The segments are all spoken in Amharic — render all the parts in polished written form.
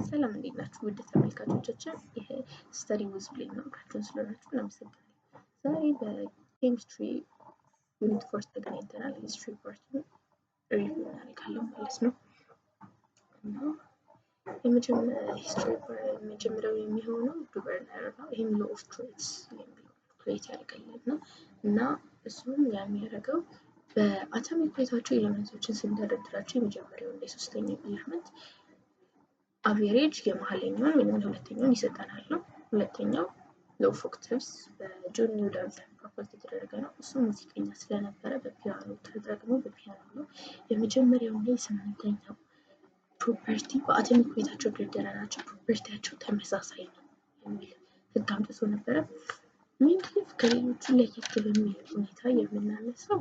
ሰላም እንዴት ናችሁ? ውድ ተመልካቾቻችን ይሄ ስተዲ ዊዝ ብሌን ነው። አብራችሁን ስለሆናችሁ እናመሰግናለን። ዛሬ በኬሚስትሪ ዩኒት 4 ተገናኝተናል። ሂስትሪ ፓርት ሪቪው እናደርጋለን ማለት ነው። እና የመጀመሪያው የሚሆነው ዱቨርነር ነው። ይህም ሎ ኦፍ ትሬትስ የሚለው ክሬት ያደርገልን ነው እና እሱም የሚያደርገው በአቶሚክ ዌይታቸው ኤሌመንቶችን ስንደረድራቸው የመጀመሪያው እና የሶስተኛው ኤሌመንት አቬሬጅ የመሀለኛውን ወይም የሁለተኛውን ይሰጠናል ነው። ሁለተኛው ሎ ኦፍ ኦክታቭስ በጆን ኒውተን ፕሮፖዝ የተደረገ ነው። እሱ ሙዚቀኛ ስለነበረ በፒያኖ ተጠቅሞ በፒያኖ ነው። የመጀመሪያው እና የስምንተኛው ፕሮፐርቲ በአቶሚክ ዌይታቸው ድርድረናቸው ፕሮፐርቲያቸው ተመሳሳይ ነው የሚል ህግ አምጥቶ ነበረ። ሜንድሊቭ ከሌሎቹ ለየት በሚል ሁኔታ የምናነሳው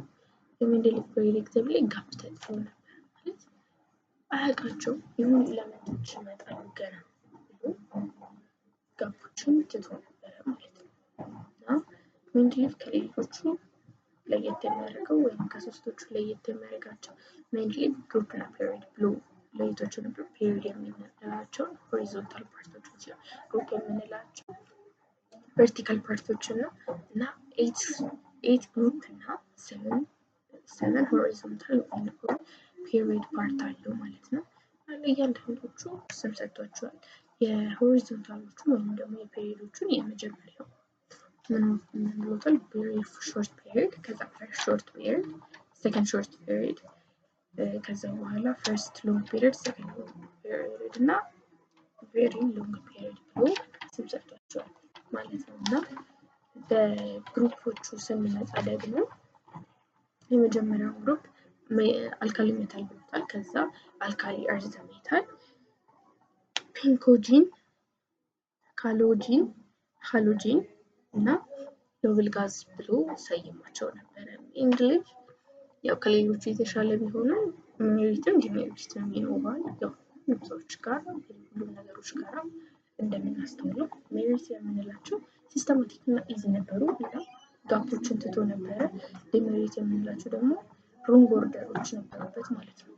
የሜንድሊቭ ፕሬዲክቲቭ ላይ ጋፕ ተጥፎ ነበር ማለት አያውቃቸው የሆኑ ኤሌመንቶች ይመጣሉ ገና ብሎ ጋፖችን ትቶ ነበረ ማለት ነው። እና ሜንድሊቭ ከሌሎቹ ለየት የሚያደርገው ወይም ከሶስቶቹ ለየት የሚያደርጋቸው ሜንድሊቭ ግሩፕ እና ፔሪድ ብሎ ለይቷቸው ነበር። ፔሪድ የምንላቸው ሆሪዞንታል ፓርቶችን ሲሆን ግሩፕ የምንላቸው ቨርቲካል ፓርቶችን ነው እና ኤት ግሩፕ እና ሰቨን ሆሪዞንታል ወይም ፔሪድ ፓርት አለው ማለት ነው። እያንዳንዶቹ ስም ሰጥቷቸዋል። የሆሪዞንታሎቹ ወይም ደግሞ የፔሪዶቹን የመጀመሪያው ምን ብሎታል? ቬሪ ሾርት ፔሪድ፣ ከዛ ፈርስት ሾርት ፔሪድ፣ ሰከንድ ሾርት ፔሪድ፣ ከዛ በኋላ ፈርስት ሎንግ ፔሪድ፣ ሰከንድ ሎንግ ፔሪድ እና ቬሪ ሎንግ ፔሪድ ብሎ ስም ሰጥቷቸዋል ማለት ነው። እና በግሩፖቹ ስንመጣ ደግሞ የመጀመሪያው ግሩፕ አልካሊ ሜታል ብሎታል። ከዛ አልካሊ እርዝ ሜታል፣ ፒንኮጂን፣ ሃሎጂን እና ኖብል ጋዝ ብሎ ሰይማቸው ነበረ። ሜንድሊቭ ያው ከሌሎቹ የተሻለ ቢሆንም ሜሪትም ዲሜሪትም ይኖረዋል። ያው ሰዎች ጋር ሁሉም ነገሮች ጋር እንደምናስተውለው ሜሪት የምንላቸው ሲስተማቲክ እና ኢዚ ነበሩ እና ጋፖችን ትቶ ነበረ። ዲሜሪት የምንላቸው ደግሞ ሮንግ ኦርደሮች ነበሩበት ማለት ነው።